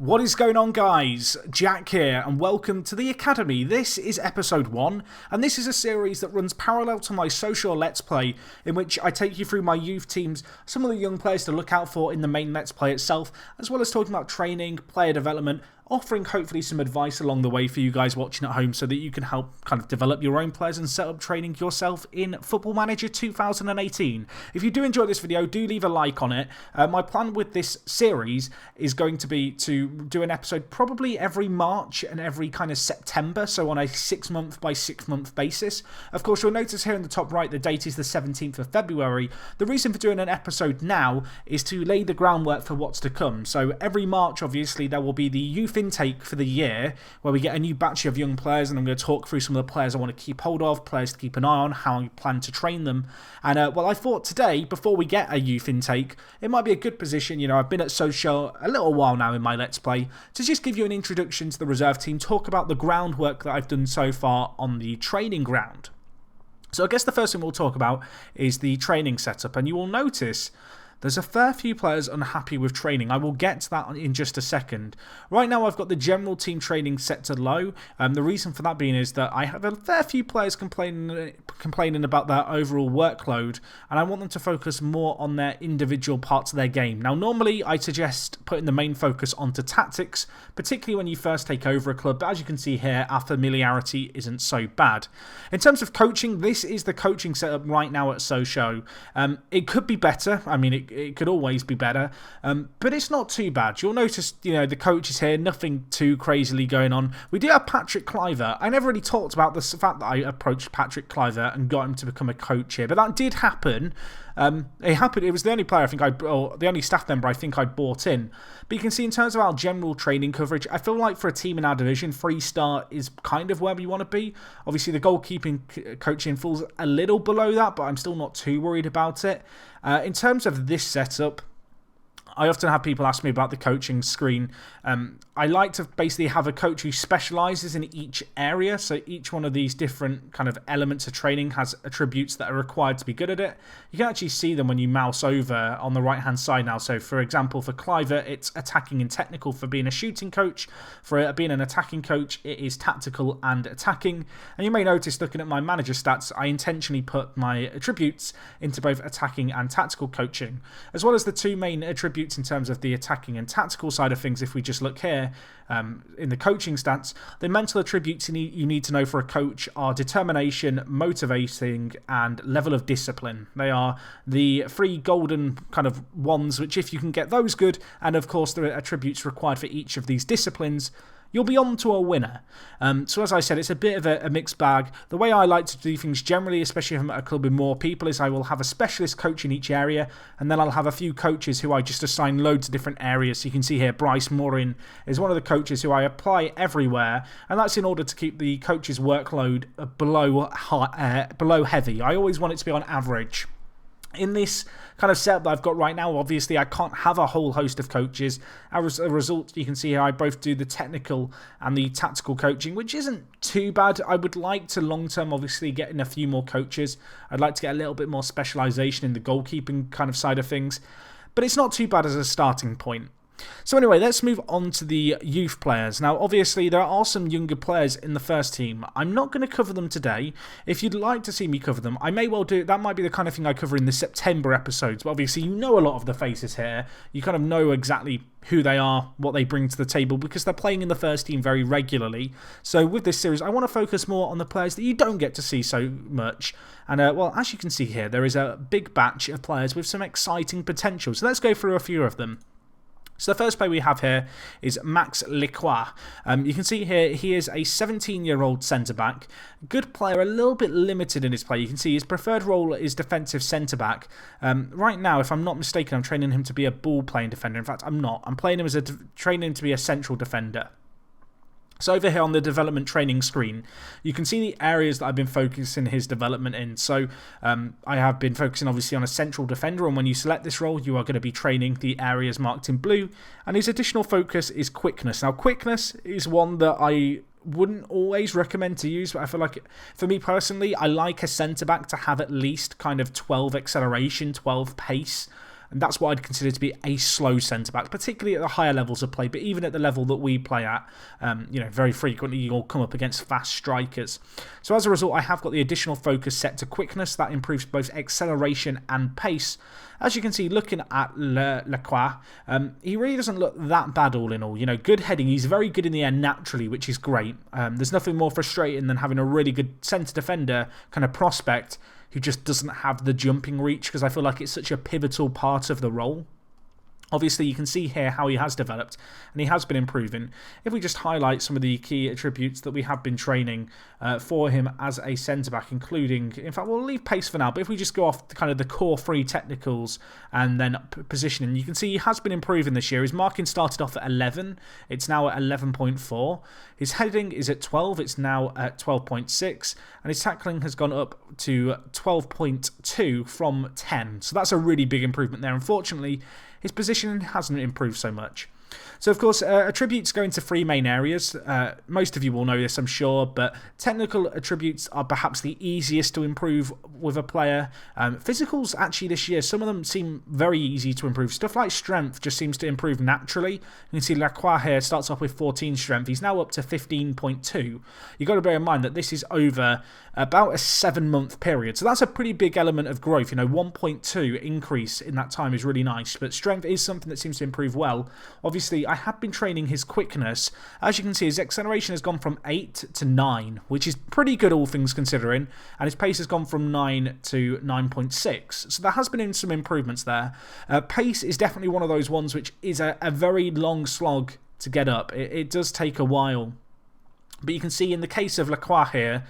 What is going on, guys? Jack here, and welcome to the Academy. This is episode 1, and this is a series that runs parallel to my social Let's Play, in which I take you through my youth teams, some of the young players to look out for in the main Let's Play itself, as well as talking about training, player development, offering hopefully some advice along the way for you guys watching at home so that you can help kind of develop your own players and set up training yourself in Football Manager 2018. If you do enjoy this video, do leave a like on it. My plan with this series is going to be to do an episode probably every March and every kind of September, so on a 6-month by 6-month basis. Of course, you'll notice here in the top right the date is the 17th of February. The reason for doing an episode now is to lay the groundwork for what's to come. So every March, obviously, there will be the youth intake for the year where we get a new batch of young players, and I'm going to talk through some of the players I want to keep hold of, players to keep an eye on, how I plan to train them. And well, I thought today, before we get a youth intake, it might be a good position. You know, I've been at Sochaux a little while now in my Let's Play, to just give you an introduction to the reserve team, talk about the groundwork that I've done so far on the training ground. So I guess the first thing we'll talk about is the training setup, and you will notice there's a fair few players unhappy with training. I will get to that in just a second. Right now I've got the general team training set to low. The reason for that being is that I have a fair few players complaining about their overall workload, and I want them to focus more on their individual parts of their game. Now normally I suggest putting the main focus onto tactics, particularly when you first take over a club, but as you can see here, our familiarity isn't so bad. In terms of coaching, this is the coaching setup right now at Sochaux. It could be better. I mean, it could always be better, but it's not too bad. You'll notice, you know, the coach is here, nothing too crazily going on. We do have Patrick Kluivert. I never really talked about the fact that I approached Patrick Kluivert and got him to become a coach here, but that did happen. It happened. It was the only player the only staff member I think I bought in. But you can see in terms of our general training coverage, I feel like for a team in our division, 3-star is kind of where we want to be. Obviously, the goalkeeping coaching falls a little below that, but I'm still not too worried about it. In terms of this setup, I often have people ask me about the coaching screen. I like to basically have a coach who specialises in each area. So each one of these different kind of elements of training has attributes that are required to be good at it. You can actually see them when you mouse over on the right hand side now. So for example, for Kluivert, it's attacking and technical for being a shooting coach. For being an attacking coach, it is tactical and attacking. And you may notice looking at my manager stats, I intentionally put my attributes into both attacking and tactical coaching, as well as the two main attributes in terms of the attacking and tactical side of things. If we just look here in the coaching stats, the mental attributes you need to know for a coach are determination, motivating, and level of discipline. They are the 3 golden kind of ones, which if you can get those good, and of course the attributes required for each of these disciplines, you'll be on to a winner. So as I said, it's a bit of a mixed bag. The way I like to do things generally, especially if I'm at a club with more people, is I will have a specialist coach in each area, and then I'll have a few coaches who I just assign loads of different areas. So you can see here, Bryce Morin is one of the coaches who I apply everywhere, and that's in order to keep the coach's workload below heavy. I always want it to be on average. In this kind of setup that I've got right now, obviously I can't have a whole host of coaches. As a result, you can see here I both do the technical and the tactical coaching, which isn't too bad. I would like to long-term obviously get in a few more coaches. I'd like to get a little bit more specialisation in the goalkeeping kind of side of things, but it's not too bad as a starting point. So anyway, let's move on to the youth players. Now, obviously, there are some younger players in the first team. I'm not going to cover them today. If you'd like to see me cover them, I may well do it. That might be the kind of thing I cover in the September episodes. But obviously, you know a lot of the faces here. You kind of know exactly who they are, what they bring to the table, because they're playing in the first team very regularly. So with this series, I want to focus more on the players that you don't get to see so much. And well, as you can see here, there is a big batch of players with some exciting potential. So let's go through a few of them. So the first player we have here is Max Lacroix. You can see here he is a 17-year-old centre-back. Good player, a little bit limited in his play. You can see his preferred role is defensive centre-back. Right now, if I'm not mistaken, I'm training him to be a ball-playing defender. In fact, I'm not. I'm training him to be a central defender. So over here on the development training screen, you can see the areas that I've been focusing his development in. So I have been focusing obviously on a central defender, and when you select this role, you are going to be training the areas marked in blue. And his additional focus is quickness. Now, quickness is one that I wouldn't always recommend to use, but I feel like, for me personally, I like a centre-back to have at least kind of 12 acceleration, 12 pace. and that's what I'd consider to be a slow centre-back, particularly at the higher levels of play, but even at the level that we play at, very frequently you'll come up against fast strikers. So as a result, I have got the additional focus set to quickness. That improves both acceleration and pace. As you can see, looking at Lacroix, he really doesn't look that bad all in all. Good heading. He's very good in the air naturally, which is great. There's nothing more frustrating than having a really good centre defender kind of prospect who just doesn't have the jumping reach, because I feel like it's such a pivotal part of the role. Obviously, you can see here how he has developed, and he has been improving. If we just highlight some of the key attributes that we have been training for him as a centre-back, including, in fact, we'll leave pace for now, but if we just go off kind of the core 3 technicals and then positioning, you can see he has been improving this year. His marking started off at 11. It's now at 11.4. His heading is at 12. It's now at 12.6. And his tackling has gone up to 12.2 from 10. So that's a really big improvement there. Unfortunately, his positioning hasn't improved so much. So, of course, attributes go into 3 main areas. Most of you will know this, I'm sure, but technical attributes are perhaps the easiest to improve with a player. Physicals, actually, this year, some of them seem very easy to improve. Stuff like strength just seems to improve naturally. You can see Lacroix here starts off with 14 strength. He's now up to 15.2. You've got to bear in mind that this is over about a 7-month period. So that's a pretty big element of growth. 1.2 increase in that time is really nice. But strength is something that seems to improve well. Obviously, I have been training his quickness. As you can see, his acceleration has gone from 8 to 9, which is pretty good all things considering. And his pace has gone from 9 to 9.6. So there has been some improvements there. Pace is definitely one of those ones which is a very long slog to get up. It does take a while. But you can see in the case of Lacroix here,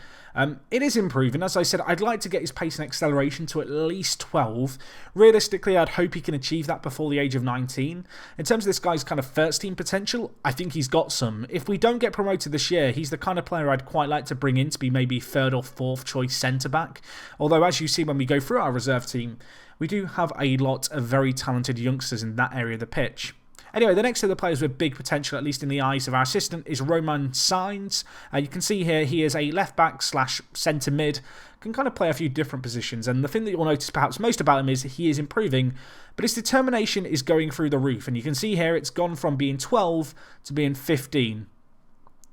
it is improving. As I said, I'd like to get his pace and acceleration to at least 12. Realistically, I'd hope he can achieve that before the age of 19. In terms of this guy's kind of first team potential, I think he's got some. If we don't get promoted this year, he's the kind of player I'd quite like to bring in to be maybe 3rd or 4th choice centre-back. Although, as you see when we go through our reserve team, we do have a lot of very talented youngsters in that area of the pitch. Anyway, the next of the players with big potential, at least in the eyes of our assistant, is Romain Sainz. You can see here he is a left-back / centre-mid. Can kind of play a few different positions. And the thing that you'll notice perhaps most about him is he is improving, but his determination is going through the roof. And you can see here it's gone from being 12 to being 15.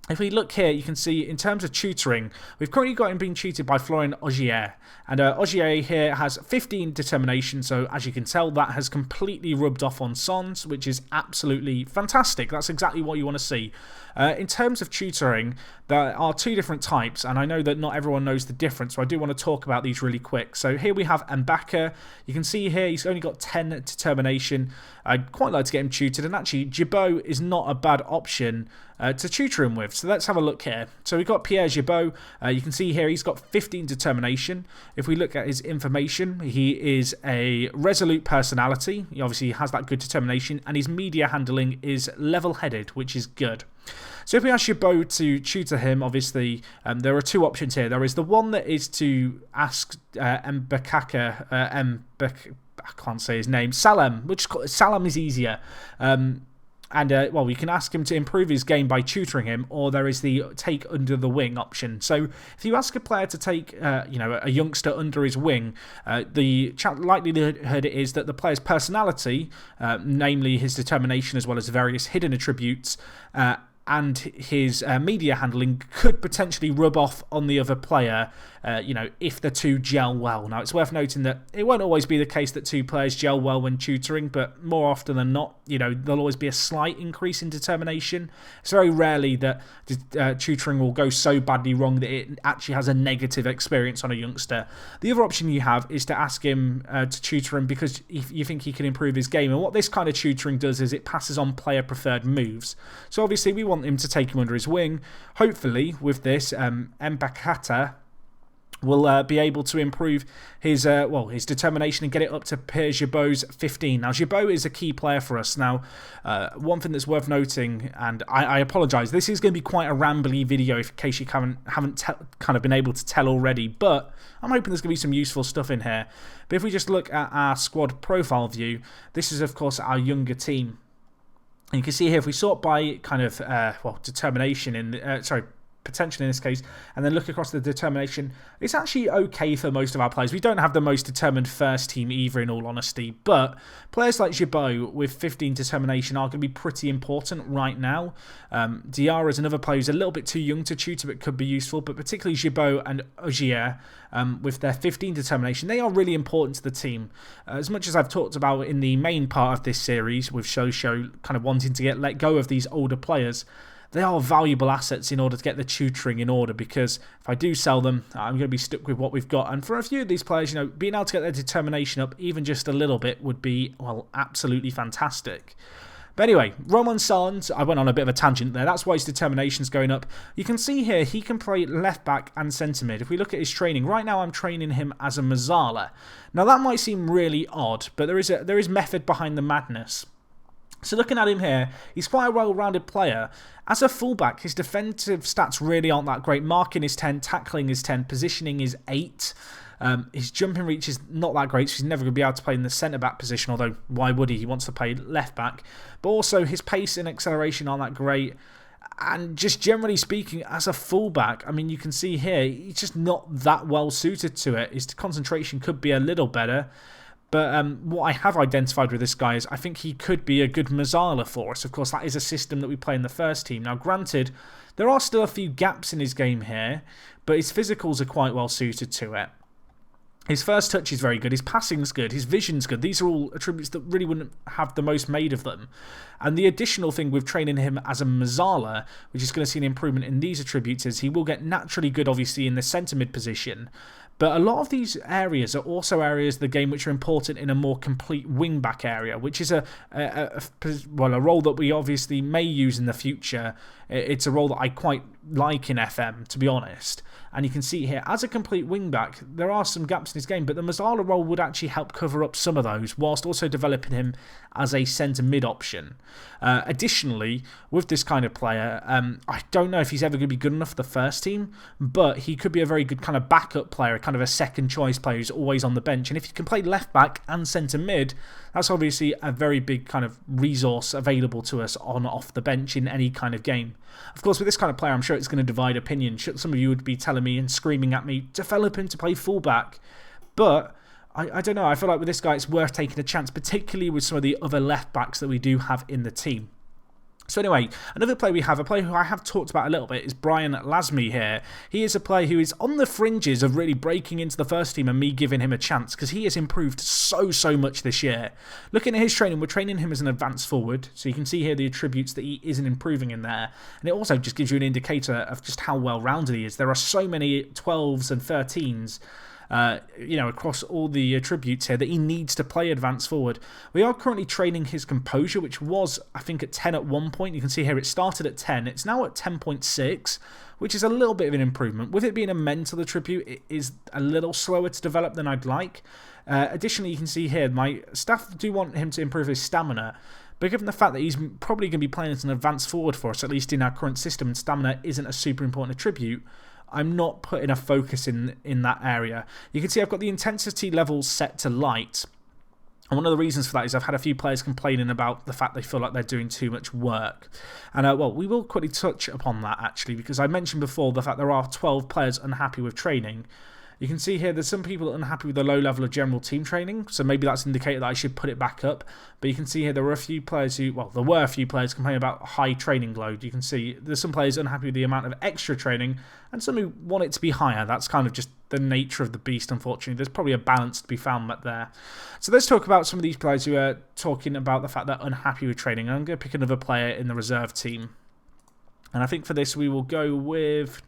If we look here, you can see in terms of tutoring, we've currently got him being tutored by Florent Augier. And Augier here has 15 determination, so as you can tell, that has completely rubbed off on Sons, which is absolutely fantastic. That's exactly what you want to see. In terms of tutoring, there are 2 different types, and I know that not everyone knows the difference, so I do want to talk about these really quick. So here we have Ambrsio. You can see here he's only got 10 determination. I'd quite like to get him tutored, and actually Gibaud is not a bad option to tutor him with. So let's have a look here. So we've got Pierre Gibaud. You can see here he's got 15 determination. If we look at his information, he is a resolute personality. He obviously has that good determination, and his media handling is level-headed, which is good. So if we ask Gibaud to tutor him, obviously there are 2 options here. There is the one that is to ask Mbakaka, I can't say his name, Salem, which Salem is easier. Well, we can ask him to improve his game by tutoring him, or there is the take under the wing option. So if you ask a player to take, a youngster under his wing, the likelihood is that the player's personality, namely his determination as well as various hidden attributes, and his media handling could potentially rub off on the other player, if the 2 gel well. Now, it's worth noting that it won't always be the case that 2 players gel well when tutoring, but more often than not, there'll always be a slight increase in determination. It's very rarely that tutoring will go so badly wrong that it actually has a negative experience on a youngster. The other option you have is to ask him to tutor him because you think he can improve his game. And what this kind of tutoring does is it passes on player-preferred moves. So obviously we want him to take him under his wing. Hopefully, with this, Mbakata will be able to improve his determination and get it up to Pierre Gibaud's 15. Now, Gibaud is a key player for us. Now, one thing that's worth noting, and I apologise, this is going to be quite a rambly video in case you haven't kind of been able to tell already, but I'm hoping there's going to be some useful stuff in here. But if we just look at our squad profile view, this is, of course, our younger team. And you can see here, if we sort by kind of, determination, potential in this case, and then look across the determination, it's actually okay for most of our players. We don't have the most determined first team either, in all honesty, but players like Gibaud with 15 determination are going to be pretty important right now. Diarra is another player who's a little bit too young to tutor, but could be useful, but particularly Gibaud and Ogier with their 15 determination, they are really important to the team. As much as I've talked about in the main part of this series with Sochaux kind of wanting to let go of these older players, they are valuable assets in order to get the tutoring in order, because if I do sell them, I'm going to be stuck with what we've got. And for a few of these players, being able to get their determination up even just a little bit would be, well, absolutely fantastic. But anyway, Roman Sans, I went on a bit of a tangent there. That's why his determination's going up. You can see here he can play left back and centre mid. If we look at his training, right now I'm training him as a Mazzala. Now that might seem really odd, but there is method behind the madness. So looking at him here, he's quite a well-rounded player. As a fullback, his defensive stats really aren't that great. Marking is 10, tackling is 10, positioning is 8. His jumping reach is not that great, so he's never going to be able to play in the centre-back position, although why would he? He wants to play left-back. But also, his pace and acceleration aren't that great. And just generally speaking, as a fullback, I mean, you can see here, he's just not that well suited to it. His concentration could be a little better. But what I have identified with this guy is I think he could be a good Mazzala for us. Of course, that is a system that we play in the first team. Now, granted, there are still a few gaps in his game here, but his physicals are quite well suited to it. His first touch is very good, his passing's good, his vision's good. These are all attributes that really wouldn't have the most made of them. And the additional thing with training him as a Mazzala, which is going to see an improvement in these attributes, is he will get naturally good, obviously, in the centre mid position. But a lot of these areas are also areas of the game which are important in a more complete wing-back area, which is a role that we obviously may use in the future. It's a role that I quite like in FM, to be honest. And you can see here, as a complete wing-back, there are some gaps in his game, but the Mazzala role would actually help cover up some of those, whilst also developing him as a centre-mid option. Additionally, with this kind of player, I don't know if he's ever going to be good enough for the first team, but he could be a very good kind of backup player, kind of a second-choice player who's always on the bench. And if he can play left-back and centre-mid, that's obviously a very big kind of resource available to us off the bench in any kind of game. Of course, with this kind of player, I'm sure it's going to divide opinion. Some of you would be telling me and screaming at me, develop him to play fullback. But I don't know, I feel like with this guy, it's worth taking a chance, particularly with some of the other left-backs that we do have in the team. So anyway, another player we have, a player who I have talked about a little bit, is Brian Lasme here. He is a player who is on the fringes of really breaking into the first team and me giving him a chance, because he has improved so much this year. Looking at his training, we're training him as an advanced forward, so you can see here the attributes that he isn't improving in there. And it also just gives you an indicator of just how well-rounded he is. There are so many 12s and 13s across all the attributes here that he needs to play advanced forward. We are currently training his composure, which was, I think, at 10 at one point. You can see here it started at 10. It's now at 10.6, which is a little bit of an improvement. With it being a mental attribute, it is a little slower to develop than I'd like. Additionally, you can see here, my staff do want him to improve his stamina. But given the fact that he's probably going to be playing as an advanced forward for us, at least in our current system, and stamina isn't a super important attribute, I'm not putting a focus in that area. You can see I've got the intensity levels set to light. And one of the reasons for that is I've had a few players complaining about the fact they feel like they're doing too much work. And, well, we will quickly touch upon that, actually, because I mentioned before the fact there are 12 players unhappy with training. You can see here there's some people unhappy with the low level of general team training, so maybe that's an indicator that I should put it back up. But you can see here there were a few players complaining about high training load. You can see there's some players unhappy with the amount of extra training, and some who want it to be higher. That's kind of just the nature of the beast, unfortunately. There's probably a balance to be found back there. So let's talk about some of these players who are talking about the fact they're unhappy with training. I'm going to pick another player in the reserve team. And I think for this we will go with...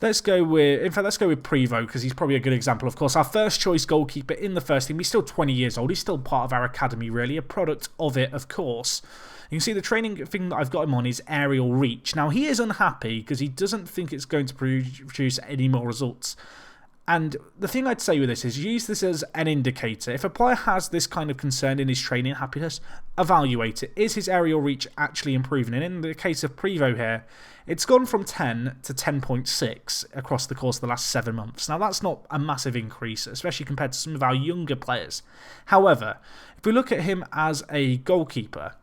Let's go with Prevost, because he's probably a good example. Of course, our first choice goalkeeper in the first team. He's still 20 years old. He's still part of our academy, really. A product of it, of course. You can see the training thing that I've got him on is aerial reach. Now, he is unhappy because he doesn't think it's going to produce any more results. And the thing I'd say with this is use this as an indicator. If a player has this kind of concern in his training happiness, evaluate it. Is his aerial reach actually improving? And in the case of Prevost here, it's gone from 10 to 10.6 across the course of the last 7 months. Now, that's not a massive increase, especially compared to some of our younger players. However, if we look at him as a goalkeeper,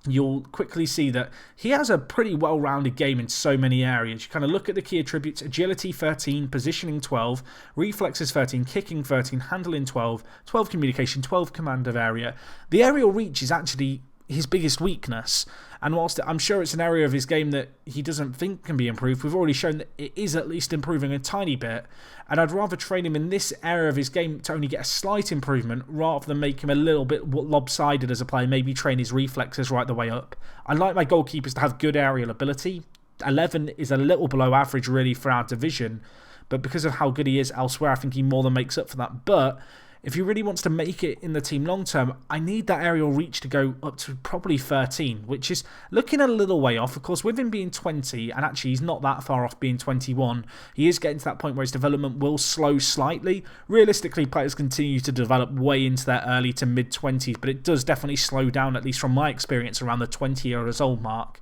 you'll quickly see that he has a pretty well-rounded game in so many areas. You kind of look at the key attributes: agility 13, positioning 12, reflexes 13, kicking 13, handling 12, 12 communication, 12 command of area. The aerial reach is actually his biggest weakness, and whilst I'm sure it's an area of his game that he doesn't think can be improved, we've already shown that it is at least improving a tiny bit, and I'd rather train him in this area of his game to only get a slight improvement rather than make him a little bit lopsided as a player, maybe train his reflexes right the way up. I like my goalkeepers to have good aerial ability. 11 is a little below average really for our division, but because of how good he is elsewhere, I think he more than makes up for that. But if he really wants to make it in the team long term, I need that aerial reach to go up to probably 13, which is looking a little way off. Of course, with him being 20, and actually he's not that far off being 21, he is getting to that point where his development will slow slightly. Realistically, players continue to develop way into their early to mid-20s, but it does definitely slow down, at least from my experience, around the 20 years old mark.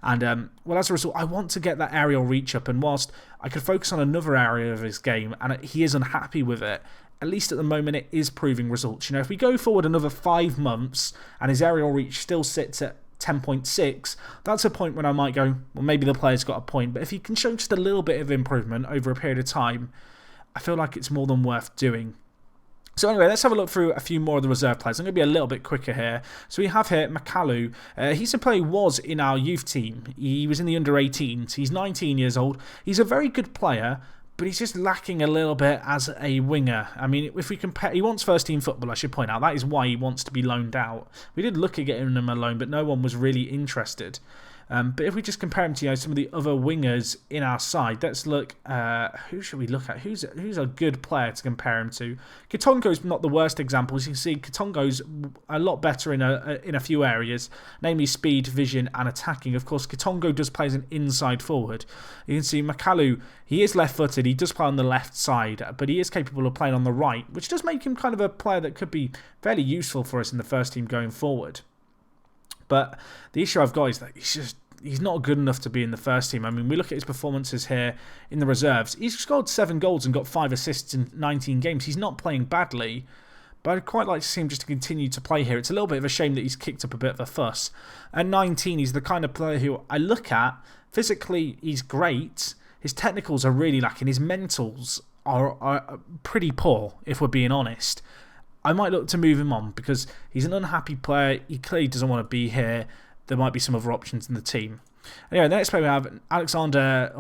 And, well, as a result, I want to get that aerial reach up, and whilst I could focus on another area of his game, and he is unhappy with it, at least at the moment it is proving results. You know, if we go forward another 5 months and his aerial reach still sits at 10.6, that's a point when I might go, well, maybe the player's got a point. But if he can show just a little bit of improvement over a period of time, I feel like it's more than worth doing. So anyway, let's have a look through a few more of the reserve players. I'm going to be a little bit quicker here. So we have here Makalu. He's a player who was in our youth team. He was in the under-18s. He's 19 years old. He's a very good player, but he's just lacking a little bit as a winger. I mean, if we compare, he wants first-team football, I should point out. That is why he wants to be loaned out. We did look at getting him a loan, but no one was really interested. But if we just compare him to some of the other wingers in our side, let's look. Who should we look at? Who's a good player to compare him to? Kitongo's not the worst example. As you can see, Kitongo's a lot better in a few areas, namely speed, vision, and attacking. Of course, Kitongo does play as an inside forward. You can see Makalu, he is left-footed. He does play on the left side, but he is capable of playing on the right, which does make him kind of a player that could be fairly useful for us in the first team going forward. But the issue I've got is that he's not good enough to be in the first team. I mean, we look at his performances here in the reserves. He's scored 7 goals and got 5 assists in 19 games. He's not playing badly, but I'd quite like to see him just to continue to play here. It's a little bit of a shame that he's kicked up a bit of a fuss. At 19, he's the kind of player who I look at. Physically, he's great. His technicals are really lacking. His mentals are pretty poor, if we're being honest. I might look to move him on because he's an unhappy player. He clearly doesn't want to be here. There might be some other options in the team. Anyway, the next player we have Aleksander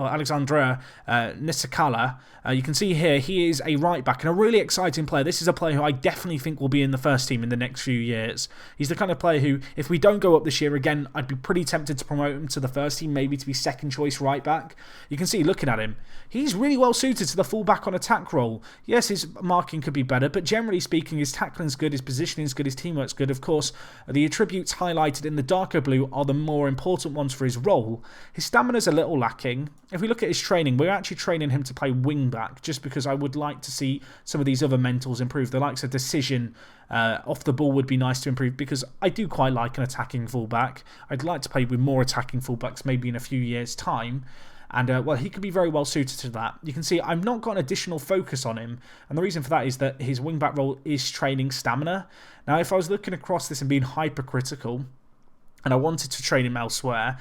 Nisakala. You can see here he is a right back and a really exciting player. This is a player who I definitely think will be in the first team in the next few years. He's the kind of player who, if we don't go up this year again, I'd be pretty tempted to promote him to the first team, maybe to be second choice right back. You can see, looking at him, he's really well suited to the full-back on attack role. Yes, his marking could be better, but generally speaking, his tackling's good, his positioning's good, his teamwork's good. Of course, the attributes highlighted in the darker blue are the more important ones for his role. His stamina's a little lacking. If we look at his training, we're actually training him to play wing-back, just because I would like to see some of these other mentals improve. The likes of decision off the ball would be nice to improve, because I do quite like an attacking fullback. I'd like to play with more attacking fullbacks maybe in a few years' time. And, well, he could be very well suited to that. You can see I've not got an additional focus on him. And the reason for that is that his wing-back role is training stamina. Now, if I was looking across this and being hypercritical, and I wanted to train him elsewhere,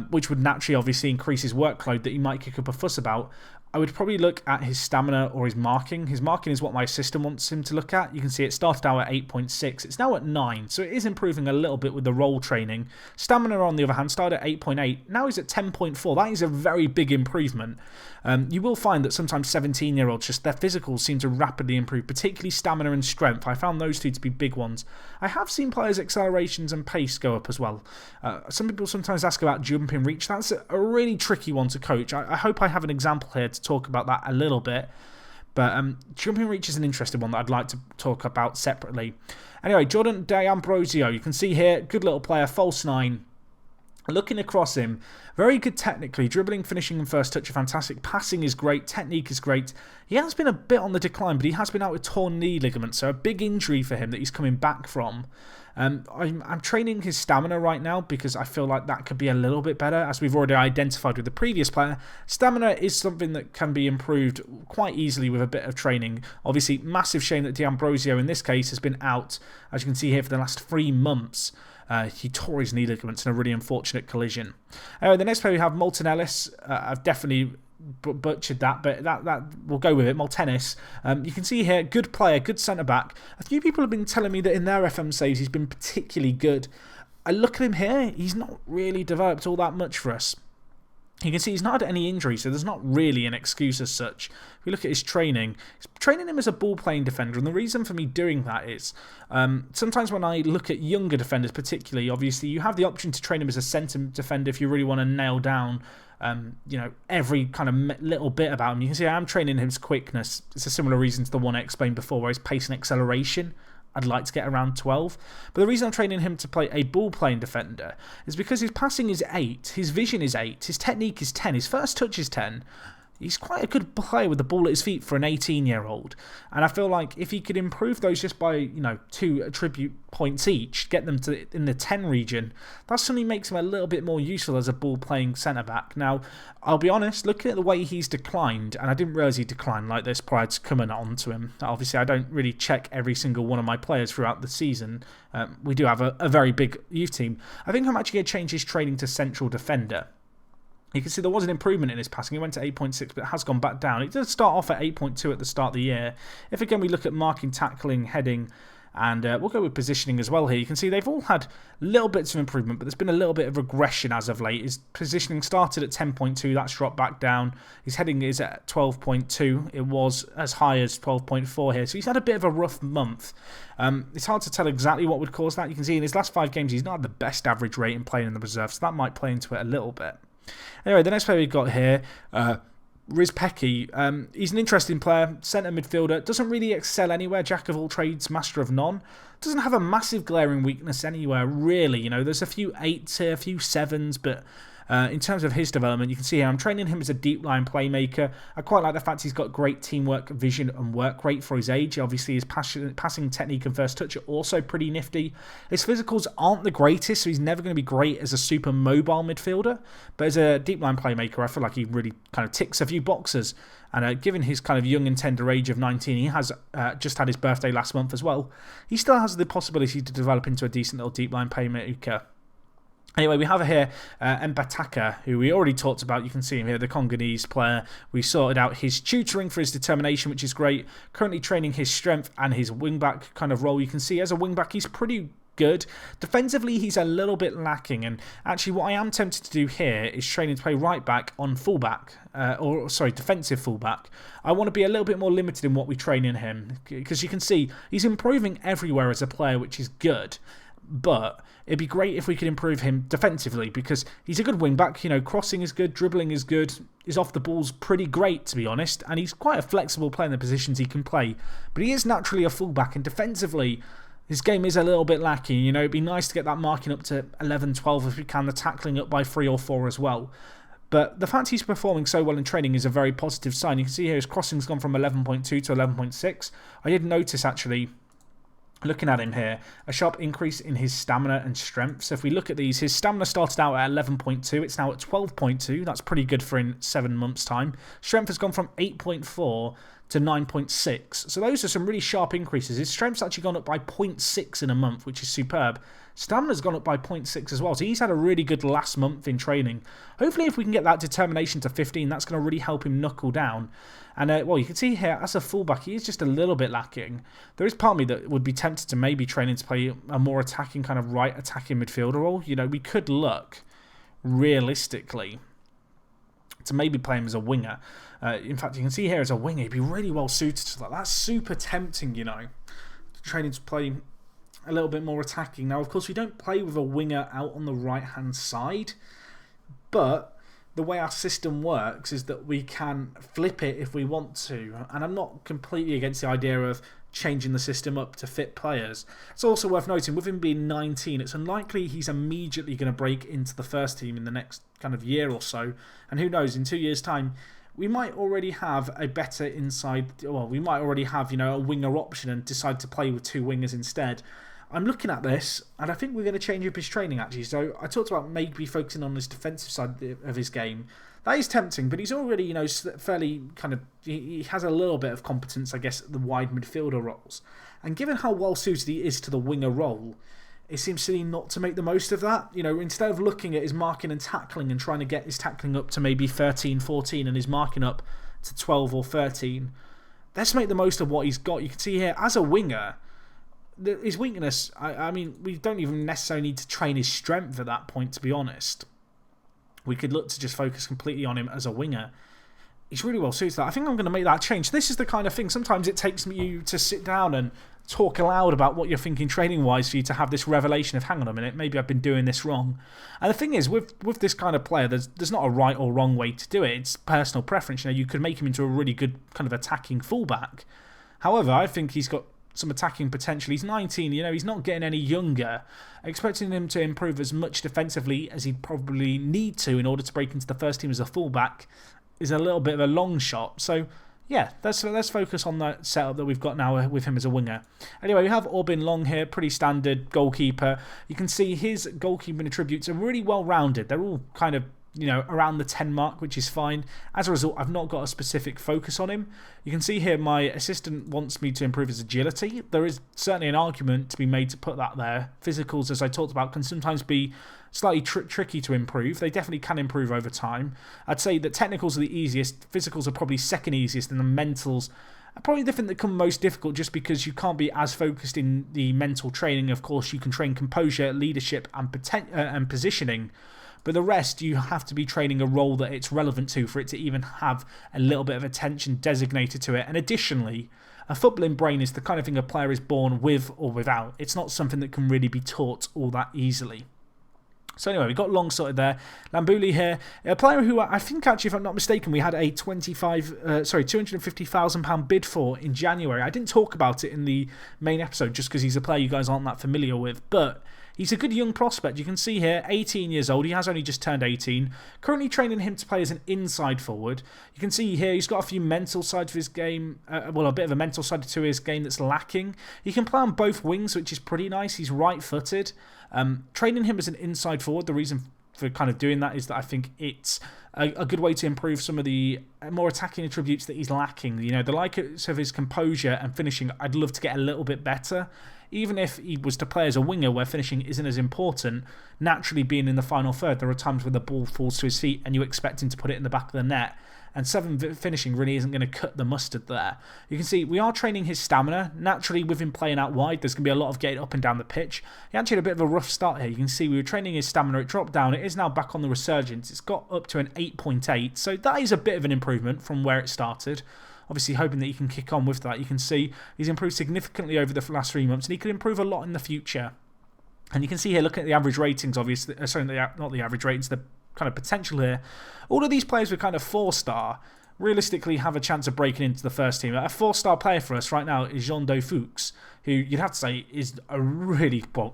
which would naturally obviously increase his workload that he might kick up a fuss about, I would probably look at his stamina or his marking. His marking is what my assistant wants him to look at. You can see it started out at 8.6. It's now at 9, so it is improving a little bit with the role training. Stamina, on the other hand, started at 8.8. Now he's at 10.4. That is a very big improvement. You will find that sometimes 17-year-olds, just their physicals seem to rapidly improve, particularly stamina and strength. I found those two to be big ones. I have seen players' accelerations and pace go up as well. Some people sometimes ask about jumping reach. That's a really tricky one to coach. I hope I have an example here to talk about that a little bit. But jumping reach is an interesting one that I'd like to talk about separately. Anyway, Jordan de Ambrsio, you can see here, good little player, false 9. Looking across him, very good technically, dribbling, finishing and first touch are fantastic, passing is great, technique is great. He has been a bit on the decline, but he has been out with torn knee ligaments, so a big injury for him that he's coming back from. I'm training his stamina right now because I feel like that could be a little bit better, as we've already identified with the previous player. Stamina is something that can be improved quite easily with a bit of training. Obviously, massive shame that D'Ambrosio in this case has been out, as you can see here, for the last 3 months. He tore his knee ligaments in a really unfortunate collision. Anyway, the next player we have Moulton Ellis. I've definitely butchered that, but that we'll go with it. Moulton Ellis. You can see here, good player, good centre-back. A few people have been telling me that in their FM saves he's been particularly good. I look at him here, he's not really developed all that much for us. You can see he's not had any injury, so there's not really an excuse as such. If we look at his training, he's training him as a ball-playing defender, and the reason for me doing that is sometimes when I look at younger defenders particularly, obviously you have the option to train him as a centre defender if you really want to nail down every kind of little bit about him. You can see I am training his quickness. It's a similar reason to the one I explained before, where his pace and acceleration I'd like to get around 12. But the reason I'm training him to play a ball-playing defender is because his passing is 8, his vision is 8, his technique is 10, his first touch is 10. He's quite a good player with the ball at his feet for an 18-year-old. And I feel like if he could improve those just by, 2 attribute points each, get them to in the 10 region, that suddenly makes him a little bit more useful as a ball-playing centre-back. Now, I'll be honest, looking at the way he's declined, and I didn't realise he declined like this prior to coming on to him. Obviously, I don't really check every single one of my players throughout the season. We do have a very big youth team. I think I'm actually going to change his training to central defender. You can see there was an improvement in his passing. It went to 8.6, but it has gone back down. It did start off at 8.2 at the start of the year. If, again, we look at marking, tackling, heading, and we'll go with positioning as well here. You can see they've all had little bits of improvement, but there's been a little bit of regression as of late. His positioning started at 10.2. That's dropped back down. His heading is at 12.2. It was as high as 12.4 here. So he's had a bit of a rough month. It's hard to tell exactly what would cause that. You can see in his last 5 games, he's not had the best average rate in playing in the reserve, so that might play into it a little bit. Anyway, the next player we've got here, Rizpeki. He's an interesting player, centre midfielder, doesn't really excel anywhere, jack of all trades, master of none. Doesn't have a massive glaring weakness anywhere, really. There's a few 8s here, a few 7s, but in terms of his development, you can see here I'm training him as a deep line playmaker. I quite like the fact he's got great teamwork, vision and work rate for his age. Obviously his passing technique and first touch are also pretty nifty. His physicals aren't the greatest, so he's never going to be great as a super mobile midfielder, but as a deep line playmaker I feel like he really kind of ticks a few boxes. And given his kind of young and tender age of 19, he has just had his birthday last month as well. He still has the possibility to develop into a decent little deep line playmaker. Anyway, we have here Mbetaka, who we already talked about. You can see him here, the Congolese player. We sorted out his tutoring for his determination, which is great. Currently training his strength and his wing-back kind of role. You can see as a wing-back, he's pretty good. Defensively, he's a little bit lacking. And actually, what I am tempted to do here is training to play right-back on full-back. Defensive full-back. I want to be a little bit more limited in what we train in him. Because you can see he's improving everywhere as a player, which is good. But it'd be great if we could improve him defensively, because he's a good wing-back. Crossing is good, dribbling is good, his off the ball's pretty great, to be honest, and he's quite a flexible player in the positions he can play. But he is naturally a full-back, and defensively, his game is a little bit lacking. It'd be nice to get that marking up to 11, 12 if we can, the tackling up by 3 or 4 as well. But the fact he's performing so well in training is a very positive sign. You can see here his crossing's gone from 11.2 to 11.6. I did notice, actually, looking at him here, a sharp increase in his stamina and strength. So if we look at these, his stamina started out at 11.2. It's now at 12.2. That's pretty good for in 7 months' time. Strength has gone from 8.4 to 9.6. So those are some really sharp increases. His strength's actually gone up by 0.6 in a month, which is superb. Stamina's gone up by 0.6 as well. So he's had a really good last month in training. Hopefully if we can get that determination to 15, that's going to really help him knuckle down. And, you can see here, as a fullback, he is just a little bit lacking. There is part of me that would be tempted to maybe train him to play a more attacking, kind of right attacking midfielder role. We could look, realistically, to maybe play him as a winger. In fact, you can see here as a winger, he'd be really well suited to that. That's super tempting, training to play a little bit more attacking. Now, of course, we don't play with a winger out on the right-hand side, but the way our system works is that we can flip it if we want to. And I'm not completely against the idea of changing the system up to fit players. It's also worth noting, with him being 19, it's unlikely he's immediately going to break into the first team in the next kind of year or so. And who knows, in 2 years' time, we might already have a better inside... Well, we might already have, a winger option and decide to play with 2 wingers instead. I'm looking at this, and I think we're going to change up his training, actually. So I talked about maybe focusing on his defensive side of his game. That is tempting, but he's already, fairly kind of... He has a little bit of competence, I guess, at the wide midfielder roles. And given how well suited he is to the winger role, it seems silly not to make the most of that. You know, instead of looking at his marking and tackling and trying to get his tackling up to maybe 13, 14 and his marking up to 12 or 13, let's make the most of what he's got. You can see here, as a winger, his weakness, I mean, we don't even necessarily need to train his strength at that point, to be honest. We could look to just focus completely on him as a winger. He's really well suited to that. I think I'm going to make that change. This is the kind of thing, sometimes it takes you to sit down and talk aloud about what you're thinking training-wise for you to have this revelation of, hang on a minute, maybe I've been doing this wrong. And the thing is, with this kind of player, there's not a right or wrong way to do it. It's personal preference. You know, you could make him into a really good kind of attacking fullback. However, I think he's got some attacking potential. He's 19, you know, he's not getting any younger. Expecting him to improve as much defensively as he'd probably need to in order to break into the first team as a fullback is a little bit of a long shot. So, yeah, let's focus on that setup that we've got now with him as a winger. Anyway, we have Orbin Long here, pretty standard goalkeeper. You can see his goalkeeping attributes are really well rounded. They're all kind of, you know, around the 10 mark, which is fine. As a result, I've not got a specific focus on him. You can see here my assistant wants me to improve his agility. There is certainly an argument to be made to put that there. Physicals, as I talked about, can sometimes be slightly tricky to improve. They definitely can improve over time. I'd say that technicals are the easiest. Physicals are probably second easiest, and the mentals are probably the thing that come most difficult just because you can't be as focused in the mental training. Of course, you can train composure, leadership, and positioning. But the rest, you have to be training a role that it's relevant to for it to even have a little bit of attention designated to it. And additionally, a footballing brain is the kind of thing a player is born with or without. It's not something that can really be taught all that easily. So anyway, we've got Long sorted there. Lambouli here, a player who I think actually, if I'm not mistaken, we had a £250,000 bid for in January. I didn't talk about it in the main episode just because he's a player you guys aren't that familiar with, but he's a good young prospect. You can see here, 18 years old. He has only just turned 18. Currently training him to play as an inside forward. You can see here he's got a few mental sides of his game. A bit of a mental side to his game that's lacking. He can play on both wings, which is pretty nice. He's right-footed. Training him as an inside forward, the reason for kind of doing that is that I think it's a good way to improve some of the more attacking attributes that he's lacking. You know, the likes of his composure and finishing, I'd love to get a little bit better. Even if he was to play as a winger where finishing isn't as important, naturally being in the final third, there are times where the ball falls to his feet and you expect him to put it in the back of the net. And 7 finishing really isn't going to cut the mustard there. You can see we are training his stamina. Naturally, with him playing out wide, there's going to be a lot of getting up and down the pitch. He actually had a bit of a rough start here. You can see we were training his stamina. It dropped down. It is now back on the resurgence. It's got up to an 8.8. So that is a bit of an improvement from where it started. Obviously, hoping that he can kick on with that. You can see he's improved significantly over the last 3 months, and he could improve a lot in the future. And you can see here, looking at the average ratings, obviously, not the average ratings, the kind of potential here. All of these players were kind of 4-star, realistically have a chance of breaking into the first team. A 4-star player for us right now is Jean Fuchs, who you'd have to say is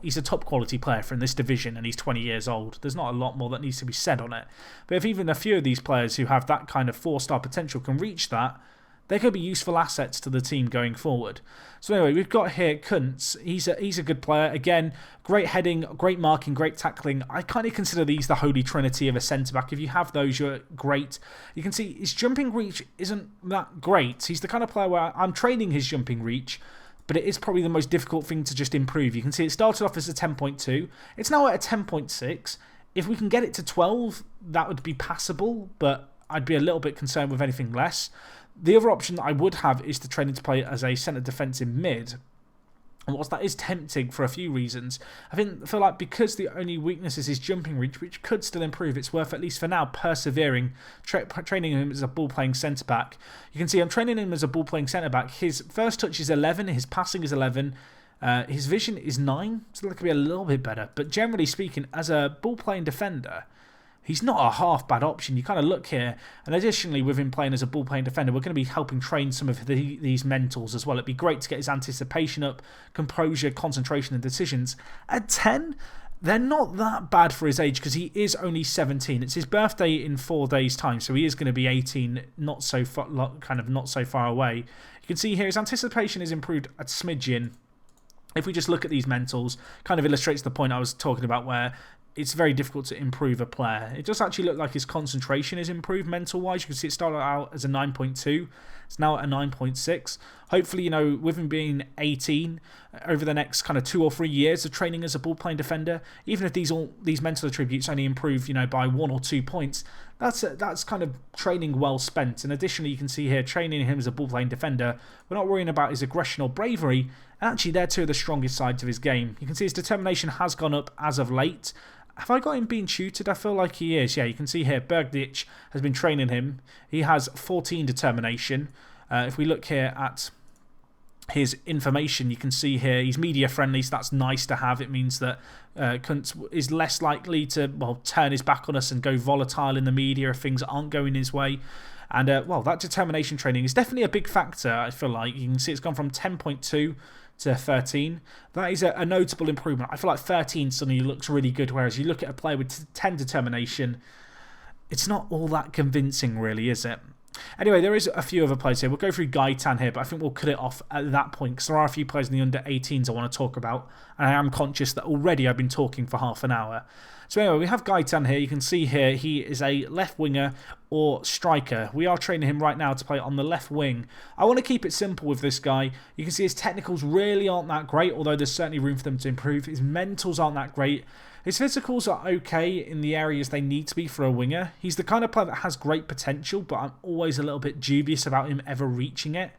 he's a top quality player for in this division, and he's 20 years old. There's not a lot more that needs to be said on it. But if even a few of these players who have that kind of 4-star potential can reach that, they could be useful assets to the team going forward. So anyway, we've got here Kuntz. He's a good player. Again, great heading, great marking, great tackling. I kind of consider these the holy trinity of a centre-back. If you have those, you're great. You can see his jumping reach isn't that great. He's the kind of player where I'm training his jumping reach, but it is probably the most difficult thing to just improve. You can see it started off as a 10.2. It's now at a 10.6. If we can get it to 12, that would be passable, but I'd be a little bit concerned with anything less. The other option that I would have is to train him to play as a centre defensive mid. And whilst that is tempting for a few reasons, I feel like because the only weakness is his jumping reach, which could still improve, it's worth, at least for now, persevering, training him as a ball-playing centre-back. You can see I'm training him as a ball-playing centre-back. His first touch is 11, his passing is 11, his vision is 9, so that could be a little bit better. But generally speaking, as a ball-playing defender, he's not a half bad option. You kind of look here, and additionally, with him playing as a ball-playing defender, we're going to be helping train some of these mentals as well. It'd be great to get his anticipation up, composure, concentration, and decisions. At 10, they're not that bad for his age because he is only 17. It's his birthday in 4 days' time, so he is going to be 18, not so far away. You can see here his anticipation is improved a smidgen. If we just look at these mentals, kind of illustrates the point I was talking about where it's very difficult to improve a player. It does actually look like his concentration is improved mental-wise. You can see it started out as a 9.2. It's now at a 9.6. Hopefully, you know, with him being 18, over the next kind of 2 or 3 years of training as a ball-playing defender, even if these mental attributes only improve, you know, by 1 or 2 points, that's kind of training well spent. And additionally, you can see here, training him as a ball-playing defender, we're not worrying about his aggression or bravery. And actually, they're two of the strongest sides of his game. You can see his determination has gone up as of late. Have I got him being tutored? I feel like he is. Yeah, you can see here, Bergdich has been training him. He has 14 determination. If we look here at his information, you can see here he's media friendly, so that's nice to have. It means that Kuntz is less likely to, well, turn his back on us and go volatile in the media if things aren't going his way. And, well, that determination training is definitely a big factor, I feel like. You can see it's gone from 10.2 to 13. That is a notable improvement. I feel like 13 suddenly looks really good, whereas you look at a player with 10 determination, it's not all that convincing, really, is it? Anyway, there is a few other players here. We'll go through Gaetan here, but I think we'll cut it off at that point because there are a few players in the under-18s I want to talk about, and I am conscious that already I've been talking for half an hour. So anyway, we have Gaetan here. You can see here he is a left winger or striker. We are training him right now to play on the left wing. I want to keep it simple with this guy. You can see his technicals really aren't that great, although there's certainly room for them to improve. His mentals aren't that great. His physicals are okay in the areas they need to be for a winger. He's the kind of player that has great potential, but I'm always a little bit dubious about him ever reaching it.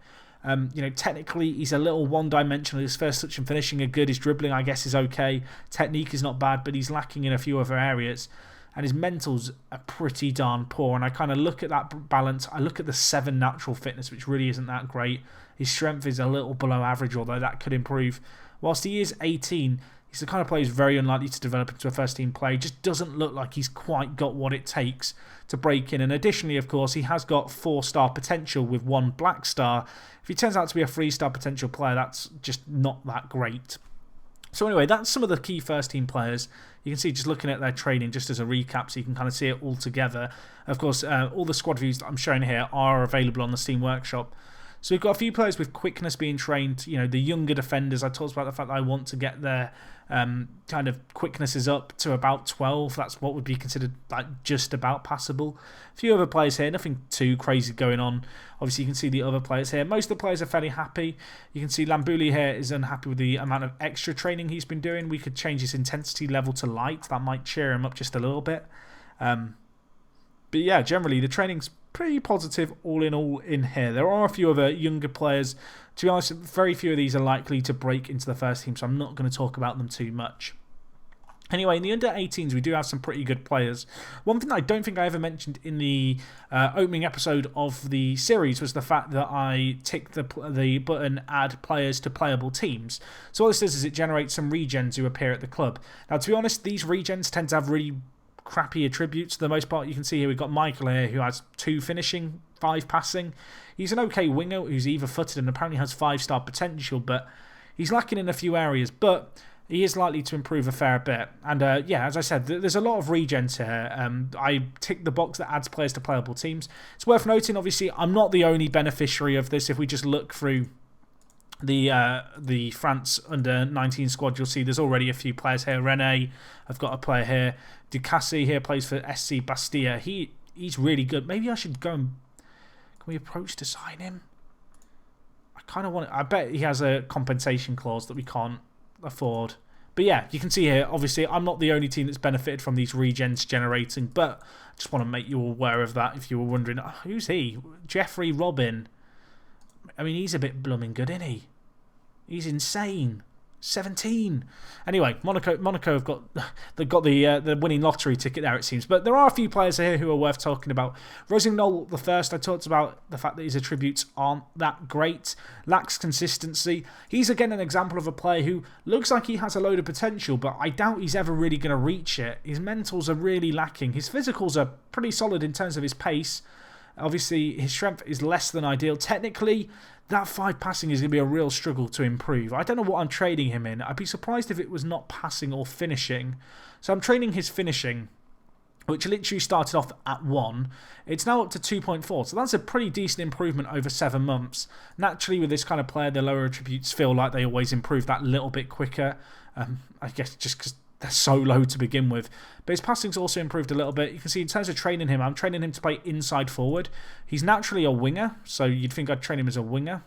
You know, technically, he's a little one-dimensional. His first touch and finishing are good. His dribbling, I guess, is okay. Technique is not bad, but he's lacking in a few other areas. And his mentals are pretty darn poor. And I kind of look at that balance. I look at the 7 natural fitness, which really isn't that great. His strength is a little below average, although that could improve. Whilst he is 18, he's the kind of player who's very unlikely to develop into a first-team player. He just doesn't look like he's quite got what it takes to break in. And additionally, of course, he has got 4-star potential with 1 black star. If he turns out to be a 3-star potential player, that's just not that great. So anyway, that's some of the key first-team players. You can see just looking at their training just as a recap, so you can kind of see it all together. Of course, all the squad views that I'm showing here are available on the Steam Workshop. So we've got a few players with quickness being trained. You know, the younger defenders. I talked about the fact that I want to get their kind of quicknesses up to about 12. That's what would be considered like just about passable. A few other players here, nothing too crazy going on. Obviously, you can see the other players here. Most of the players are fairly happy. You can see Lambouli here is unhappy with the amount of extra training he's been doing. We could change his intensity level to light. That might cheer him up just a little bit. But yeah, generally the training's pretty positive all in here. There are a few other younger players. To be honest, very few of these are likely to break into the first team, so I'm not going to talk about them too much. Anyway, in the under-18s, we do have some pretty good players. One thing that I don't think I ever mentioned in the opening episode of the series was the fact that I ticked the button add players to playable teams. So what this does is it generates some regens who appear at the club. Now, to be honest, these regens tend to have really crappy attributes for the most part. You can see here we've got Michael here who has 2 finishing, 5 passing. He's an okay winger who's either-footed and apparently has 5-star potential, but he's lacking in a few areas. But he is likely to improve a fair bit. And yeah, as I said, there's a lot of regens here. I tick the box that adds players to playable teams. It's worth noting, obviously, I'm not the only beneficiary of this. If we just look through the France under-19 squad, you'll see there's already a few players here. Rene, I've got a player here. Ducassi here plays for SC Bastia. He's really good. Maybe I should go and... Can we approach to sign him? I kind of want it. I bet he has a compensation clause that we can't afford. But yeah, you can see here, obviously, I'm not the only team that's benefited from these regens generating, but I just want to make you aware of that if you were wondering. Oh, who's he? Jeffrey Robin. I mean, he's a bit blooming good, isn't he? He's insane. 17. Anyway, Monaco have got the winning lottery ticket there, it seems. But there are a few players here who are worth talking about. Rosignol the first, I talked about the fact that his attributes aren't that great. Lacks consistency. He's again an example of a player who looks like he has a load of potential, but I doubt he's ever really going to reach it. His mentals are really lacking. His physicals are pretty solid in terms of his pace. Obviously, his strength is less than ideal. Technically, that 5 passing is going to be a real struggle to improve. I don't know what I'm trading him in. I'd be surprised if it was not passing or finishing. So I'm trading his finishing, which literally started off at 1. It's now up to 2.4. So that's a pretty decent improvement over 7 months. Naturally, with this kind of player, the lower attributes feel like they always improve that little bit quicker. I guess just because they're so low to begin with. But his passing's also improved a little bit. You can see in terms of training him, I'm training him to play inside forward. He's naturally a winger, so you'd think I'd train him as a winger.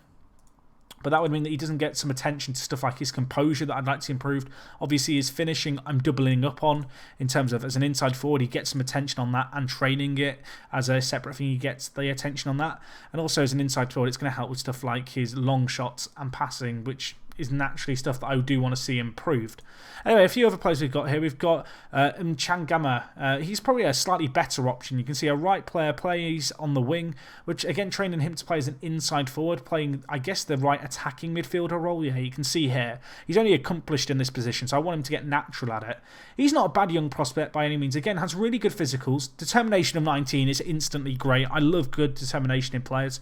But that would mean that he doesn't get some attention to stuff like his composure that I'd like to improve. Obviously, his finishing, I'm doubling up on in terms of as an inside forward, he gets some attention on that, and training it as a separate thing, he gets the attention on that. And also as an inside forward, it's going to help with stuff like his long shots and passing, which is naturally stuff that I do want to see improved. Anyway, a few other players we've got here. We've got Mchangama. He's probably a slightly better option. You can see a right player plays on the wing, which again, training him to play as an inside forward, playing, I guess, the right attacking midfielder role. Yeah, you can see here. He's only accomplished in this position, so I want him to get natural at it. He's not a bad young prospect by any means. Again, has really good physicals. Determination of 19 is instantly great. I love good determination in players.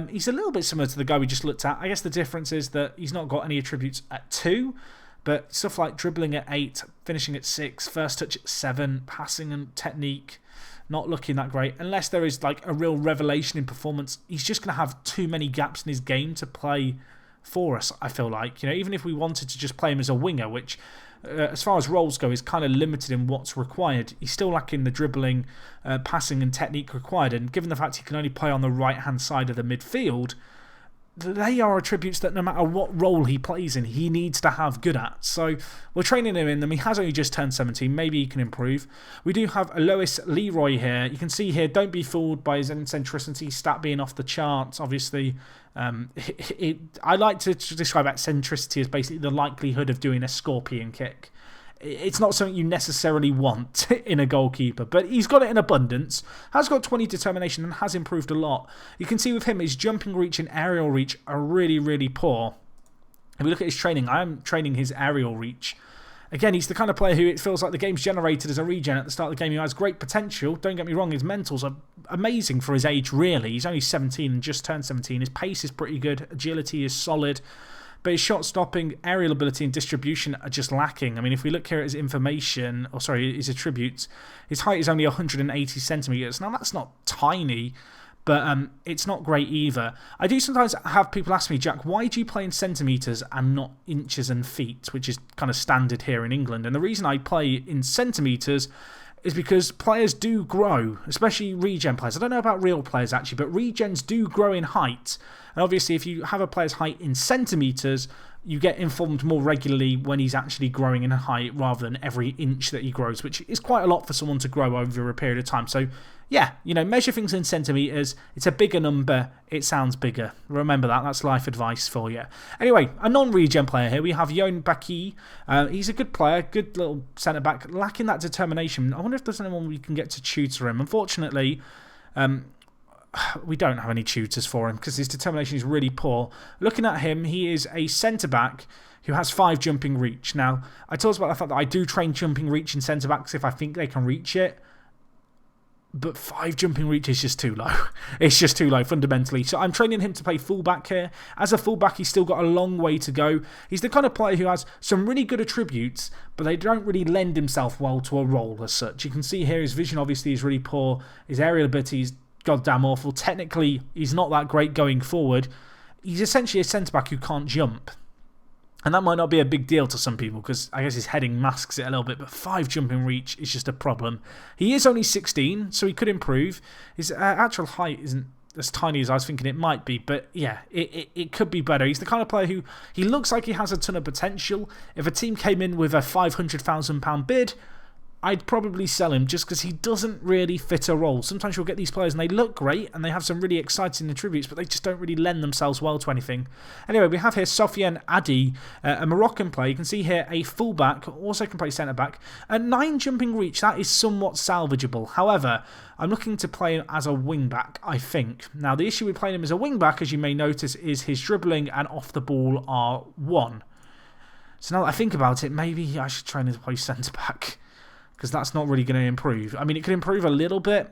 He's a little bit similar to the guy we just looked at. I guess the difference is that he's not got any attributes at 2, but stuff like dribbling at 8, finishing at 6, first touch at 7, passing and technique, not looking that great. Unless there is like a real revelation in performance, he's just going to have too many gaps in his game to play for us, I feel like. Even if we wanted to just play him as a winger, which as far as roles go is kind of limited in what's required, he's still lacking the dribbling, passing and technique required. And given the fact he can only play on the right hand side of the midfield, they are attributes that no matter what role he plays in, he needs to have good at. So we're training him in them. He has only just turned 17. Maybe he can improve. We do have Alois Leroy here. You can see here, don't be fooled by his eccentricity stat being off the charts. Obviously, I like to describe eccentricity as basically the likelihood of doing a scorpion kick. It's not something you necessarily want in a goalkeeper, but he's got it in abundance, has got 20 determination and has improved a lot. You can see with him, his jumping reach and aerial reach are really, really poor. If we look at his training, I am training his aerial reach. Again, he's the kind of player who it feels like the game's generated as a regen at the start of the game. He has great potential. Don't get me wrong, his mentals are amazing for his age, really. He's only 17 and just turned 17. His pace is pretty good. Agility is solid. But his shot stopping, aerial ability and distribution are just lacking. I mean, if we look here at his information, or sorry, his attributes, his height is only 180 centimetres. Now, that's not tiny, but it's not great either. I do sometimes have people ask me, Jack, why do you play in centimetres and not inches and feet, which is kind of standard here in England? And the reason I play in centimetres is because players do grow, especially regen players. I don't know about real players actually, but regens do grow in height. And obviously if you have a player's height in centimetres, you get informed more regularly when he's actually growing in height rather than every inch that he grows, which is quite a lot for someone to grow over a period of time. So yeah, measure things in centimetres. It's a bigger number. It sounds bigger. Remember that. That's life advice for you. Anyway, a non-regen player here. We have Yon Baki. He's a good player, good little centre-back, lacking that determination. I wonder if there's anyone we can get to tutor him. Unfortunately, we don't have any tutors for him because his determination is really poor. Looking at him, he is a centre-back who has 5 jumping reach. Now, I talked about the fact that I do train jumping reach in centre-backs if I think they can reach it. But 5 jumping reach is just too low. It's just too low, fundamentally. So I'm training him to play fullback here. As a fullback, he's still got a long way to go. He's the kind of player who has some really good attributes, but they don't really lend himself well to a role as such. You can see here his vision obviously is really poor. His aerial ability is goddamn awful. Technically, he's not that great going forward. He's essentially a centre-back who can't jump. And that might not be a big deal to some people because I guess his heading masks it a little bit, but 5 jumping reach is just a problem. He is only 16, so he could improve. His actual height isn't as tiny as I was thinking it might be, but yeah, it could be better. He's the kind of player who, he looks like he has a ton of potential. If a team came in with a £500,000 bid, I'd probably sell him just because he doesn't really fit a role. Sometimes you'll get these players and they look great and they have some really exciting attributes, but they just don't really lend themselves well to anything. Anyway, we have here Sofiane Adi, a Moroccan player. You can see here a fullback, also can play centre-back. At 9 jumping reach, that is somewhat salvageable. However, I'm looking to play him as a wing-back, I think. Now, the issue with playing him as a wing-back, as you may notice, is his dribbling and off the ball are 1. So now that I think about it, maybe I should train him to play centre-back, because that's not really going to improve. I mean, it could improve a little bit.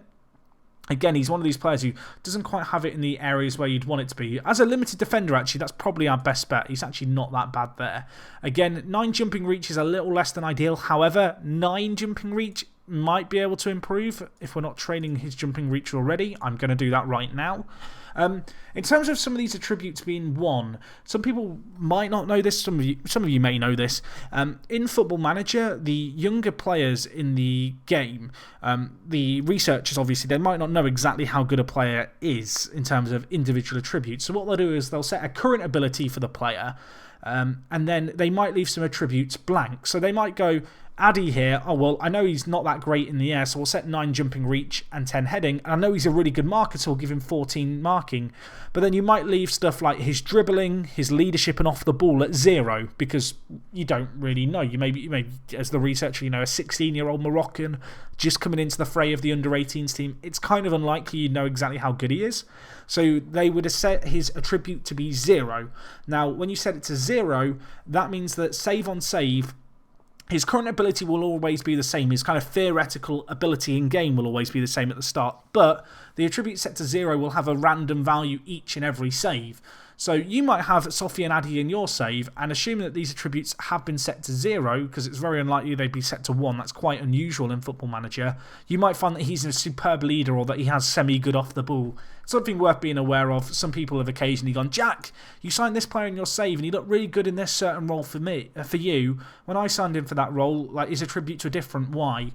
Again, he's one of these players who doesn't quite have it in the areas where you'd want it to be. As a limited defender, actually, that's probably our best bet. He's actually not that bad there. Again, 9 jumping reach is a little less than ideal. However, 9 jumping reach might be able to improve if we're not training his jumping reach already. I'm going to do that right now. In terms of some of these attributes being won, some people might not know this, some of you may know this. In Football Manager, the younger players in the game, the researchers obviously, they might not know exactly how good a player is in terms of individual attributes. So what they'll do is they'll set a current ability for the player, and then they might leave some attributes blank. So they might go, Addy here, oh well, I know he's not that great in the air, so we'll set 9 jumping reach and 10 heading. And I know he's a really good marker, so we'll give him 14 marking. But then you might leave stuff like his dribbling, his leadership and off the ball at 0, because you don't really know. You may as the researcher, a 16-year-old Moroccan just coming into the fray of the under-18s team, it's kind of unlikely you know exactly how good he is. So they would have set his attribute to be 0. Now, when you set it to 0, that means that save on save, his current ability will always be the same. His kind of theoretical ability in game will always be the same at the start. But the attribute set to 0 will have a random value each and every save. So you might have Sophie and Addy in your save, and assuming that these attributes have been set to 0, because it's very unlikely they'd be set to 1, that's quite unusual in Football Manager, you might find that he's a superb leader or that he has semi-good off the ball. Something worth being aware of. Some people have occasionally gone, Jack, you signed this player in your save and he looked really good in this certain role for you. When I signed him for that role, like his attribute to a different. Why?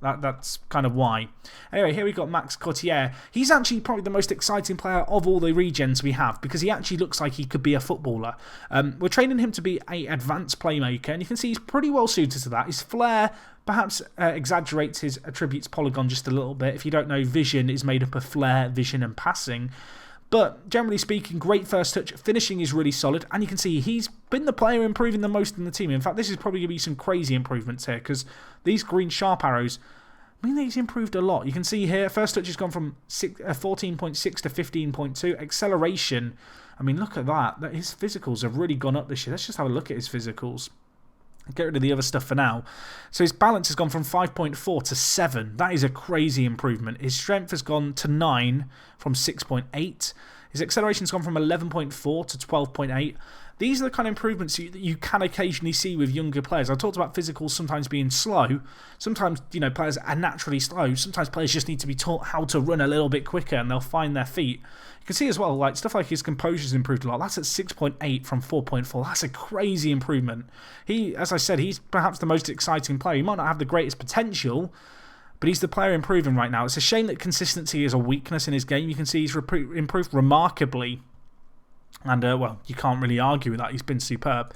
That's kind of why. Anyway, here we've got Max Quartiere. He's actually probably the most exciting player of all the regens we have, because he actually looks like he could be a footballer. We're training him to be an advanced playmaker, and you can see he's pretty well suited to that. His flair perhaps exaggerates his attributes polygon just a little bit. If you don't know, vision is made up of flair, vision and passing. But generally speaking, great first touch. Finishing is really solid. And you can see he's been the player improving the most in the team. In fact, this is probably going to be some crazy improvements here, because these green sharp arrows mean that he's improved a lot. You can see here, first touch has gone from 14.6 to 15.2. Acceleration, I mean, look at that. His physicals have really gone up this year. Let's just have a look at his physicals. Get rid of the other stuff for now. So his balance has gone from 5.4 to 7. That is a crazy improvement. His strength has gone to 9 from 6.8. His acceleration has gone from 11.4 to 12.8. These are the kind of improvements that you can occasionally see with younger players. I talked about physicals sometimes being slow. Sometimes, players are naturally slow. Sometimes players just need to be taught how to run a little bit quicker and they'll find their feet. You can see as well, like stuff like his composure's improved a lot. That's at 6.8 from 4.4. That's a crazy improvement. As I said, he's perhaps the most exciting player. He might not have the greatest potential, but he's the player improving right now. It's a shame that consistency is a weakness in his game. You can see he's improved remarkably. And, well, you can't really argue with that. He's been superb.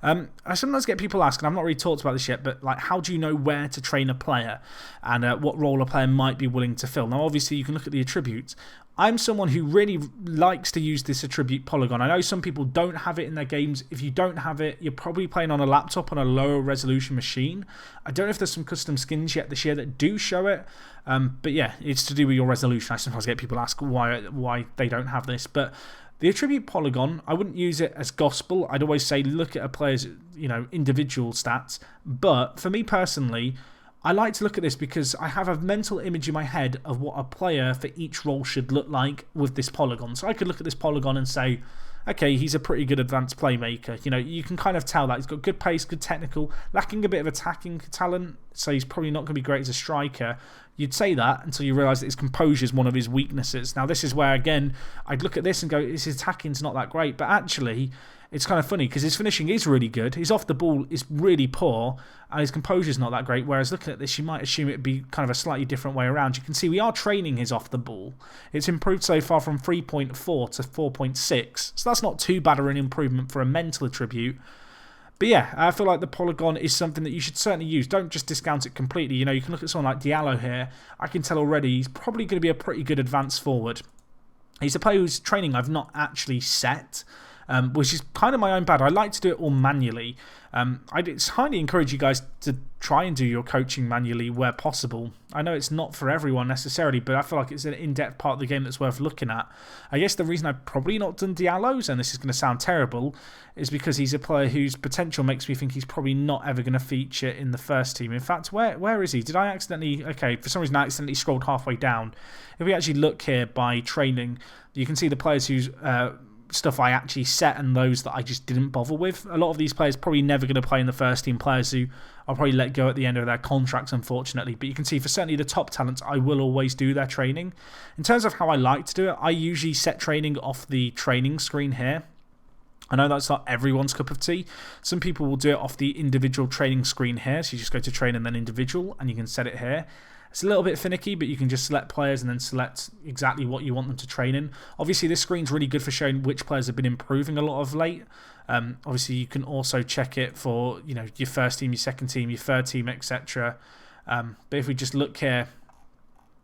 I sometimes get people asking, I've not really talked about this yet, but like, how do you know where to train a player and what role a player might be willing to fill? Now, obviously, you can look at the attributes. I'm someone who really likes to use this attribute polygon. I know some people don't have it in their games. If you don't have it, you're probably playing on a laptop on a lower resolution machine. I don't know if there's some custom skins yet this year that do show it. But yeah, it's to do with your resolution. I sometimes get people ask why they don't have this. But the attribute polygon, I wouldn't use it as gospel. I'd always say look at a player's individual stats. But for me personally, I like to look at this because I have a mental image in my head of what a player for each role should look like with this polygon. So I could look at this polygon and say, okay, he's a pretty good advanced playmaker. You can kind of tell that. He's got good pace, good technical, lacking a bit of attacking talent, so he's probably not going to be great as a striker. You'd say that until you realise that his composure is one of his weaknesses. Now, this is where, again, I'd look at this and go, his attacking's not that great. But actually, it's kind of funny because his finishing is really good. His off the ball is really poor and his composure's not that great. Whereas looking at this, you might assume it'd be kind of a slightly different way around. You can see we are training his off the ball. It's improved so far from 3.4 to 4.6. So that's not too bad of an improvement for a mental attribute. But yeah, I feel like the polygon is something that you should certainly use. Don't just discount it completely. You can look at someone like Diallo here. I can tell already he's probably going to be a pretty good advanced forward. He's a player whose training I've not actually set, which is kind of my own bad. I like to do it all manually. I'd highly encourage you guys to try and do your coaching manually where possible. I know it's not for everyone necessarily, but I feel like it's an in-depth part of the game that's worth looking at. I guess the reason I've probably not done Diallo's, and this is going to sound terrible, is because he's a player whose potential makes me think he's probably not ever going to feature in the first team. In fact, where is he? Did I accidentally... Okay, for some reason I accidentally scrolled halfway down. If we actually look here by training, you can see the players whose stuff I actually set and those that I just didn't bother with. A lot of these players probably never going to play in the first team, players who I'll probably let go at the end of their contracts, unfortunately. But you can see for certainly the top talents, I will always do their training. In terms of how I like to do it, I usually set training off the training screen here. I know that's not everyone's cup of tea. Some people will do it off the individual training screen here. So you just go to train and then individual, and you can set it here. It's a little bit finicky, but you can just select players and then select exactly what you want them to train in. Obviously, this screen's really good for showing which players have been improving a lot of late. Obviously, you can also check it for your first team, your second team, your third team, etc. But if we just look here,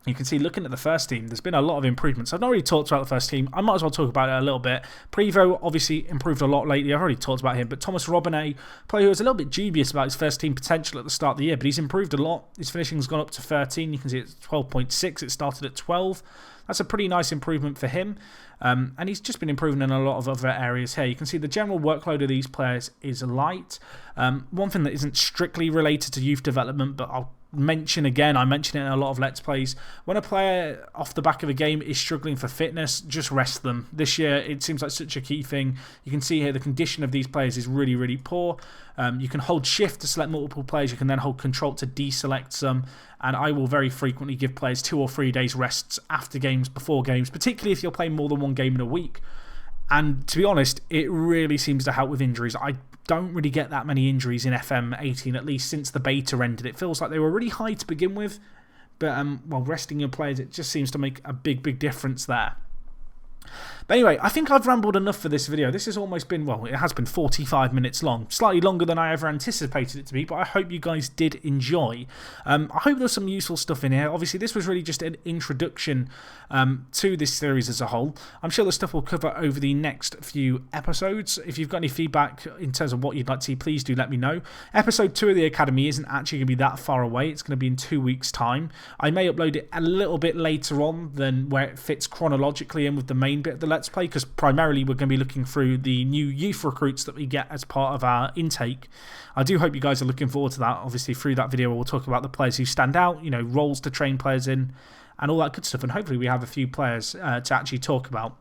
you can see, looking at the first team, there's been a lot of improvements. I've not really talked about the first team. I might as well talk about it a little bit. Prevo obviously improved a lot lately. I've already talked about him. But Thomas Robinet, player who was a little bit dubious about his first team potential at the start of the year, but he's improved a lot. His finishing's gone up to 13. You can see it's 12.6. It started at 12. That's a pretty nice improvement for him. And he's just been improving in a lot of other areas here. You can see the general workload of these players is light. One thing that isn't strictly related to youth development, but I'll mention again, I mention it in a lot of Let's Plays, when a player off the back of a game is struggling for fitness, just rest them. This year it seems like such a key thing. You can see here the condition of these players is really, really poor. You can hold shift to select multiple players, you can then hold control to deselect some, and I will very frequently give players 2 or 3 days rests after games, before games, particularly if you're playing more than one game in a week. And to be honest, it really seems to help with injuries. I don't really get that many injuries in FM18, at least since the beta ended. It feels like they were really high to begin with, but while resting your players, it just seems to make a big, big difference there. But anyway, I think I've rambled enough for this video. This has almost been, well, it has been 45 minutes long. Slightly longer than I ever anticipated it to be, but I hope you guys did enjoy. I hope there's some useful stuff in here. Obviously, this was really just an introduction to this series as a whole. I'm sure the stuff we'll cover over the next few episodes. If you've got any feedback in terms of what you'd like to see, please do let me know. Episode 2 of the Academy isn't actually going to be that far away. It's going to be in 2 weeks' time. I may upload it a little bit later on than where it fits chronologically in with the main bit of the Let's Play, because primarily we're going to be looking through the new youth recruits that we get as part of our intake. I do hope you guys are looking forward to that. Obviously, through that video, we'll talk about the players who stand out, roles to train players in, and all that good stuff. And hopefully we have a few players to actually talk about.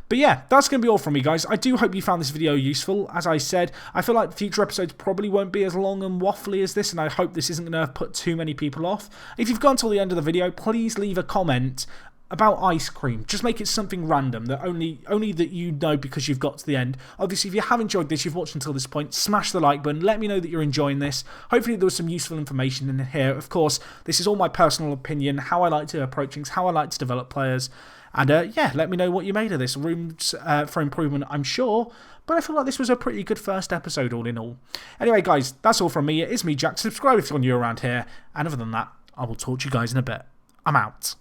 But yeah, that's going to be all from me, guys. I do hope you found this video useful. As I said, I feel like future episodes probably won't be as long and waffly as this, and I hope this isn't going to put too many people off. If you've gone till the end of the video, please leave a comment about ice cream. Just make it something random that only that you know because you've got to the end. Obviously, if you have enjoyed this, you've watched until this point, smash the like button. Let me know that you're enjoying this. Hopefully there was some useful information in here. Of course, this is all my personal opinion, how I like to approach things, how I like to develop players. And yeah, let me know what you made of this. Rooms for improvement, I'm sure. But I feel like this was a pretty good first episode all in all. Anyway, guys, that's all from me. It is me, Jack. Subscribe if you're new around here. And other than that, I will talk to you guys in a bit. I'm out.